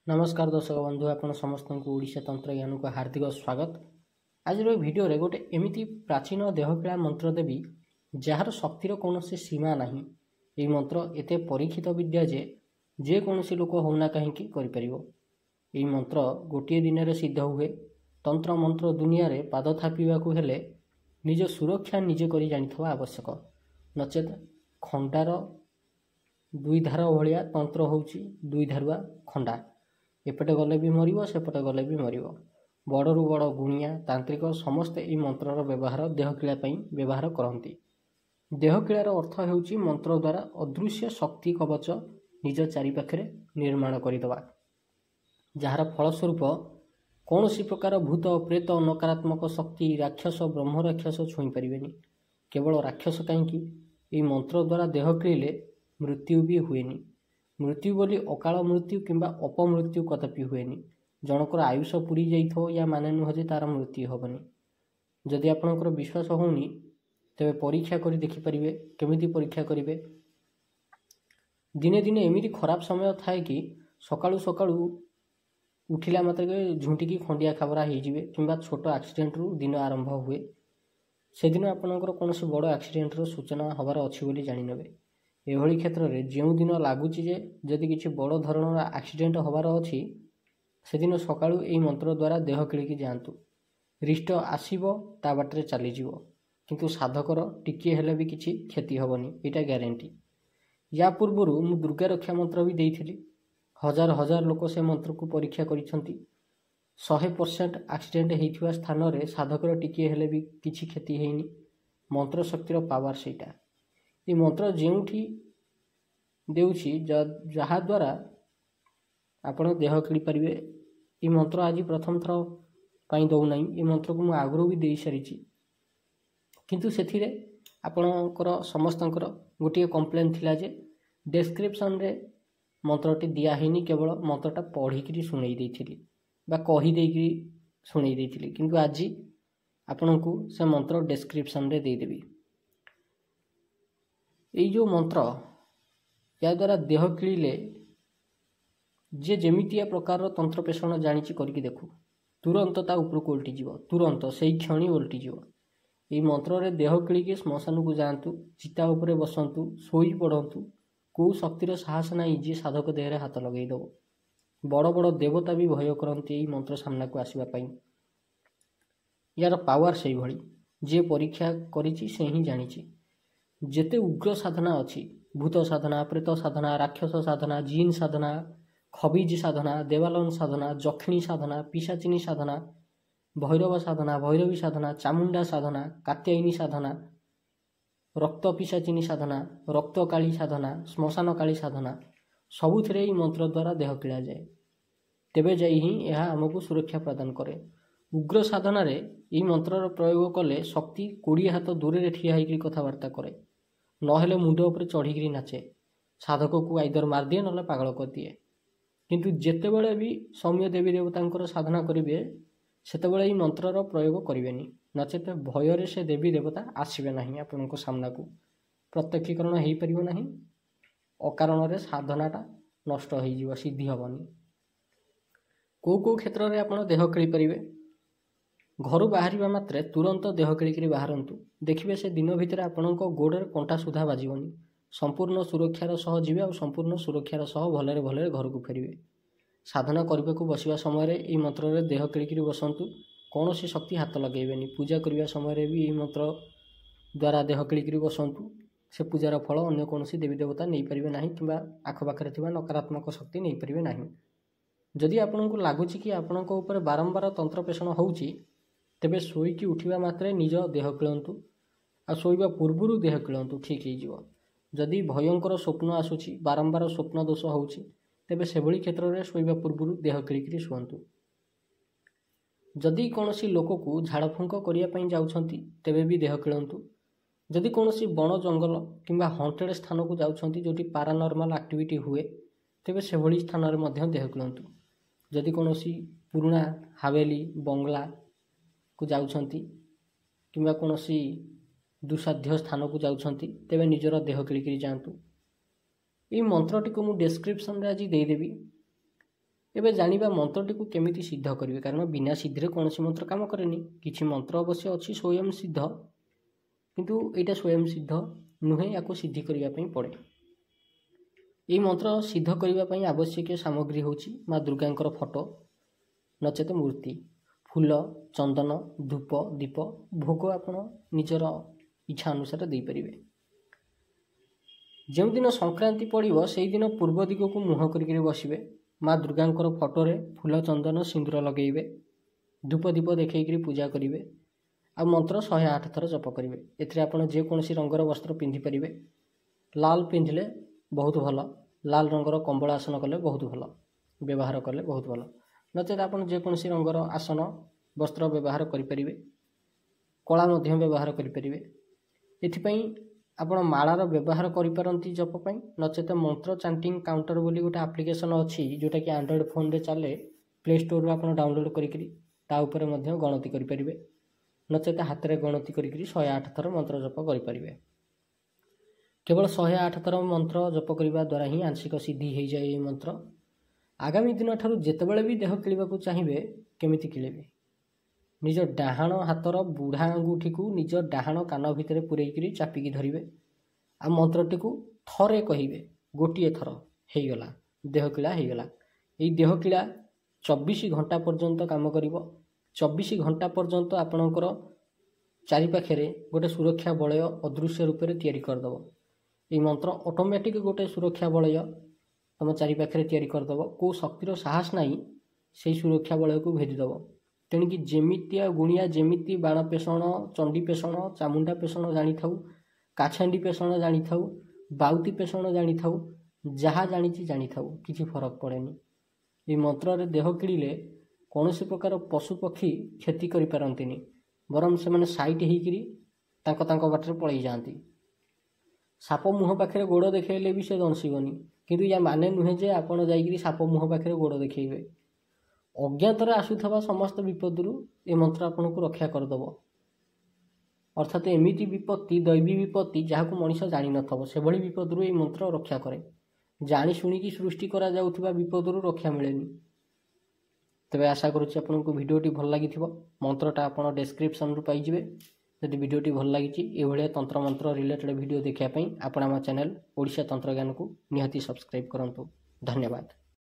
नमस्कार दर्शक बंधु आपण समस्त को ओडिशा तंत्र ज्ञान को हार्दिक स्वागत। आज भिडियो रे गोटे एमिति प्राचीन देहपीड़ा मंत्र देवी जार शक्तिर कौन सीमा नहीं। ये मंत्र एते परीक्षित विद्या जे कौन लोक होना कहीं ये मंत्र गोटे दिन में सिद्ध हुए। तंत्र मंत्र दुनिया रे पाद थापिबाकू हेले निज सुरक्षा निजे करी जानिथवा आवश्यक, नचेत खंडार दुई धार भलिया तंत्र होउची दुई धारुआ खंडा। एपटे गले भी मरिबो सेपटे गले भी मरिबो। बड़रू बड़ गुणिया तांत्रिक समस्ते ये मंत्रर व्यवहार देहकीड़ा व्यवहार करती। देहकीड़ार अर्थ हेउची मंत्र द्वारा अदृश्य शक्ति कवच निज चारिपाखे निर्माण करदेवा, जार फलस्वरूप कौन प्रकार भूत प्रेत नकारात्मक शक्ति राक्षस ब्रह्म राक्षस छुई पारिबेनी। केवल राक्षस कहीं मंत्र द्वारा देह किले मृत्यु भी हुएनी। मृत्यु बोली अकाल मृत्यु किंबा अपमृत्यु कदापि हुएनी। जनकर आयुष पूरी जाइथो या माने नुह जे तार मृत्यु हेबनी। जदि आपणकर विश्वास होउनी तेबे परीक्षा करी देखि परिबे। केमिति परीक्षा करिवे? दिने दिने एमिति खराब समय थाए कि सकाळु सकाळु उठिला मात्र झुंटिकी खंडिया खाबरा हो जिवे किंबा छोट एक्सीडेंट रु दिन आरंभ हुए। से दिन आपणकर कोनोसी बड़ एक्सीडेंट रो सूचना हबार अछि बोली जानि नेबे। एभली क्षेत्र में जो दिन लगुच जदि किसी बड़ धरणर एक्सीडेंट हबार अच्छी से दिन सकाळु एई मंत्र द्वारा देह किलिकी जातु। रिष्ट आसीबो ता बाटरे चलीजिवो, किंतु साधकर टिके हेले भी किछि क्षति हेबनी, एटा ग्यारंटी। या पूर्वरु मु दुर्गा रक्षा मंत्र भी देइथिली। हजार हजार लोक से मंत्र को परीक्षा करिसंती। 100% एक्सीडेंट हेइथिबा स्थान रे साधकर टिके हेले भी किछि क्षति हेइनी। मंत्र शक्तिर पावर सेटा। ये मंत्र जेउठी देउछि जहा द्वारा आपण देह किड़ी पारिबे। ये मंत्र आज प्रथम थर पाई दउ नाही। ये मंत्र को मु आगरो भी देई सारिछि, किंतु सेथिरे आपणकर समस्तंकर गोटे कंप्लेन थिला जे डिस्क्रिप्शन रे मंत्रटी दिया हेनी। केवल मंत्रटा पढ़िकी सुनई देइथिली बा कहि देइकी सुनई देइथिली, किंतु आज आपणको से मंत्र डिस्क्रिप्शन रे देई देबी। ये जो मंत्र या द्वारा देह किले जे जेमितिया प्रकार तंत्र पेषण जानी करके देखू तुरंत ता ऊपर को उल्टी जीव, तुरंत से क्षण उल्टी जीव। ये मंत्र रे देह किलिके श्मशान को जातु, चिता उपरे बसंतु, शोई पड़तु। को शक्तिर साहस ना जे साधक देहरे हाथ लगे दब। बड़ बड़ देवता भी भय करती मंत्र सामना को आसवा पाई। यार पावर से भली जे परीक्षा करिछि से ही जानिछि। जेते उग्र साधना अच्छी, भूत साधना, प्रेत साधना, राक्षस साधना, जीन साधना, खबीज साधना, देवालन साधना, जक्षिणी साधना, पिशाचिनी साधना, भैरव साधना, भैरवी साधना, चामुंडा साधना, कात्यायनी साधना, रक्त पिशाचिनी साधना, रक्त काली साधना, श्मशान काली साधना, सबुथिरे ई मंत्र द्वारा देह किला जाए। तेबे जाई ही यह आमको सुरक्षा प्रदान करे। उग्र साधना रे ई मंत्रर प्रयोग कले शक्ति 20 हाथ दूर रे ठिया होइकरी कथबार्ता करे, नहेले मुंड उपर चढ़िकी नाचे। साधक को आइदर मार दिए ना पागल कर दिए। किंतु जेतेबेले भी सौम्य देवी देवतांकर साधना करेंगे सेतेबेले ई मंत्रर प्रयोग करेंगे, नचेत भयर से देवी देवता आसबे नहीं। आपण सामना को प्रत्यक्षीकरण हो पार ना, अकारण रे साधनाटा नष्ट हो सिद्धि हेबनी। को क्षेत्र में आप देह खेली पारे। घर बाहर मात्रे तुरंत देह किलिकी बाहरतु, देखिए से दिन भितर आपण गोड़े कंटा सुधा बाजबनी। संपूर्ण सुरक्षार सह जीवे और संपूर्ण सुरक्षार सह भलरे भलरे घर को फेरिवे। साधना करने को बसवा समय ये मंत्र रे देह किलिकी बसंतु, कौन सी शक्ति हाथ लगेबेनी। पूजा करने समय भी ये मंत्र द्वारा देह किलिकी बसंतु, से पूजार फल अन्य कौन देवी देवता नहीं पारे ना कि आखपाखे नकारात्मक शक्ति नहीं पारे ना। जदि आपको लगुच कि आपण बारंबार तंत्र पेषण होउची, तेबे शोईकी उठिबा मात्रे निज देह किलंतु आ शोइबा पूर्वरु देह किलंतु, ठीक हो। जदि भयंकर स्वप्न आसुची, बारंबार स्वप्न दोष होउची, तेबे सेभली क्षेत्र में शोइबा पूर्वरु देह किलिकी शुअंतु। जदि कौनसी लोक को झाड़फुंक करिया पई जाउछंती तेबे भी देह किलंतु। जदि कौनसी बण जंगल किंबा हॉन्टेड स्थान को जाउछंती जोटी पैरानॉर्मल एक्टिविटी हुए, तेबे सेभली स्थान रे मध्य देह किलंतु। जदि कौनसी पुराना हावेली बंगला को जाउछंती किंबा कौनसी दुसाध्य स्थान को जाउछंती, तेबे निजर देह किलिकी जातु। ये मंत्रटी को मु डिस्क्रिप्शन रे आज देदेवी। ଏବେ ଜାଣିବା ମନ୍ତ୍ରଟିକୁ କେମିତି ସିଦ୍ଧ କରିବେ, କାରଣ ବିନା ସିଦ୍ଧିରେ କୌଣସି ମନ୍ତ୍ର କାମ କରେନି। କିଛି ମନ୍ତ୍ର ଅବଶ୍ୟ ଅଛି ସ୍ୱୟଂ ସିଦ୍ଧ, କିନ୍ତୁ ଏଇଟା ସ୍ୱୟଂ ସିଦ୍ଧ ନୁହେଁ, ୟାକୁ ସିଦ୍ଧି କରିବା ପାଇଁ ପଡ଼େ। ଏହି ମନ୍ତ୍ର ସିଦ୍ଧ କରିବା ପାଇଁ ଆବଶ୍ୟକୀୟ ସାମଗ୍ରୀ ହେଉଛି ମା ଦୁର୍ଗାଙ୍କର ଫଟୋ ନଚେତ ମୂର୍ତ୍ତି, ଫୁଲ, ଚନ୍ଦନ, ଧୂପ, ଦୀପ, ଭୋଗ ଆପଣ ନିଜର ଇଚ୍ଛା ଅନୁସାରେ ଦେଇପାରିବେ। ଯେଉଁଦିନ ସଂକ୍ରାନ୍ତି ପଡ଼ିବ ସେଇଦିନ ପୂର୍ବ ଦିଗକୁ ମୁହଁ କରିକି ବସିବେ। ମା ଦୁର୍ଗାଙ୍କର ଫଟୋରେ ଫୁଲ, ଚନ୍ଦନ, ସିନ୍ଦୁର ଲଗାଇବେ, ଧୂପ ଦୀପ ଦେଖେଇକରି ପୂଜା କରିବେ, ଆଉ ମନ୍ତ୍ର 108 ଥର ଜପ କରିବେ। ଏଥିରେ ଆପଣ ଯେକୌଣସି ରଙ୍ଗର ବସ୍ତ୍ର ପିନ୍ଧିପାରିବେ। ଲାଲ ପିନ୍ଧିଲେ ବହୁତ ଭଲ, ଲାଲ ରଙ୍ଗର କମ୍ବଳ ଆସନ କଲେ ବହୁତ ଭଲ, ବ୍ୟବହାର କଲେ ବହୁତ ଭଲ। ନଚେତ ଆପଣ ଯେକୌଣସି ରଙ୍ଗର ଆସନ ବସ୍ତ୍ର ବ୍ୟବହାର କରିପାରିବେ, କଳା ମଧ୍ୟ ବ୍ୟବହାର କରିପାରିବେ। ଏଥିପାଇଁ ଆପଣ ମାଳାର ବ୍ୟବହାର କରିପାରନ୍ତି ଜପ ପାଇଁ, ନଚେତ ମନ୍ତ୍ର ଚାଣ୍ଟିଂ କାଉଣ୍ଟର ବୋଲି ଗୋଟେ ଆପ୍ଲିକେସନ୍ ଅଛି ଯେଉଁଟାକି ଆଣ୍ଡ୍ରଏଡ଼ ଫୋନ୍ରେ ଚାଲେ, ପ୍ଲେ ଷ୍ଟୋରରୁ ଆପଣ ଡାଉନଲୋଡ଼ କରିକିରି ତା ଉପରେ ମଧ୍ୟ ଗଣତି କରିପାରିବେ, ନଚେତ ହାତରେ ଗଣତି କରିକିରି 108 ଥର ମନ୍ତ୍ର ଜପ କରିପାରିବେ। କେବଳ 108 ଥର ମନ୍ତ୍ର ଜପ କରିବା ଦ୍ୱାରା ହିଁ ଆଂଶିକ ସିଦ୍ଧି ହୋଇଯାଏ ଏହି ମନ୍ତ୍ର। ଆଗାମୀ ଦିନଠାରୁ ଯେତେବେଳେ ବି ଦେହ କିଳିବାକୁ ଚାହିଁବେ, କେମିତି କିଳିବେ? ନିଜ ଡାହାଣ ହାତର ବୁଢ଼ା ଆଙ୍ଗୁଠିକୁ ନିଜ ଡାହାଣ କାନ ଭିତରେ ପୂରେଇକିରି ଚାପିକି ଧରିବେ, ଆଉ ମନ୍ତ୍ରଟିକୁ ଥରେ କହିବେ, ଗୋଟିଏ ଥର ହେଇଗଲା, ଦେହ କିଳା ହେଇଗଲା। ଏଇ ଦେହ କିଳା 24 ଘଣ୍ଟା ପର୍ଯ୍ୟନ୍ତ କାମ କରିବ। 24 ଘଣ୍ଟା ପର୍ଯ୍ୟନ୍ତ ଆପଣଙ୍କର ଚାରିପାଖରେ ଗୋଟେ ସୁରକ୍ଷା ବଳୟ ଅଦୃଶ୍ୟ ରୂପରେ ତିଆରି କରିଦେବ। এই ମନ୍ତ୍ର ଅଟୋମେଟିକ୍ ଗୋଟେ ସୁରକ୍ଷା ବଳୟ ତମ ଚାରିପାଖରେ ତିଆରି କରିଦେବ। କେଉଁ ଶକ୍ତିର ସାହସ ନାହିଁ ସେଇ ସୁରକ୍ଷା ବଳୟକୁ ଭେଦିଦେବ। ତେଣିକି ଯେମିତିଆ ଗୁଣିଆ ଯେମିତି ବାଣ ପେଷଣ, ଚଣ୍ଡୀ ପେଷଣ, ଚାମୁଣ୍ଡା ପେଷଣ ଜାଣିଥାଉ, କାଛାଣ୍ଡି ପେଷଣ ଜାଣିଥାଉ, ବାଉତି ପେଷଣ ଜାଣିଥାଉ, ଯାହା ଜାଣିଛି ଜାଣିଥାଉ, କିଛି ଫରକ ପଡ଼େନି। এই ମନ୍ତ୍ରରେ ଦେହ କିଳିଲେ କୌଣସି ପ୍ରକାର ପଶୁପକ୍ଷୀ କ୍ଷତି କରିପାରନ୍ତିନି, ବରଂ ସେମାନେ ସାଇଟ୍ ହେଇକିରି ତାଙ୍କ ବାଟରେ ପଳେଇ ଯାଆନ୍ତି। ସାପ ମୁହଁ ପାଖରେ ଗୋଡ଼ ଦେଖେଇଲେ ବି ସେ ଦଂଶିବନି, କିନ୍ତୁ ୟା ମାନେ ନୁହେଁ ଯେ ଆପଣ ଯାଇକିରି ସାପ ମୁହଁ ପାଖରେ ଗୋଡ଼ ଦେଖେଇବେ। ଅଜ୍ଞାତରେ ଆସୁଥିବା ସମସ୍ତ ବିପଦରୁ ଏ ମନ୍ତ୍ର ଆପଣଙ୍କୁ ରକ୍ଷା କରିଦେବ। ଅର୍ଥାତ୍ ଏମିତି ବିପତ୍ତି, ଦୈବୀ ବିପତ୍ତି ଯାହାକୁ ମଣିଷ ଜାଣିନଥିବ, ସେଭଳି ବିପଦରୁ এই ମନ୍ତ୍ର ରକ୍ଷା କରେ। ଜାଣି ଶୁଣିକି ସୃଷ୍ଟି କରାଯାଉଥିବା ବିପଦରୁ ରକ୍ଷା ମିଳେନି। ତେବେ ଆଶା କରୁଛି ଆପଣଙ୍କୁ ଭିଡ଼ିଓଟି ଭଲ ଲାଗିଥିବ। ମନ୍ତ୍ରଟା ଆପଣ ଡେସ୍କ୍ରିପ୍ସନ୍ରୁ ପାଇଯିବେ। ଯଦି ଭିଡ଼ିଓଟି ଭଲ ଲାଗିଛି, ଏଭଳିଆ ତନ୍ତ୍ରମନ୍ତ୍ର ରିଲେଟେଡ୍ ଭିଡ଼ିଓ ଦେଖିବା ପାଇଁ ଆପଣ ଆମ ଚ୍ୟାନେଲ୍ ଓଡ଼ିଶା ତନ୍ତ୍ରଜ୍ଞାନକୁ ନିହାତି ସବସ୍କ୍ରାଇବ୍ କରନ୍ତୁ। ଧନ୍ୟବାଦ।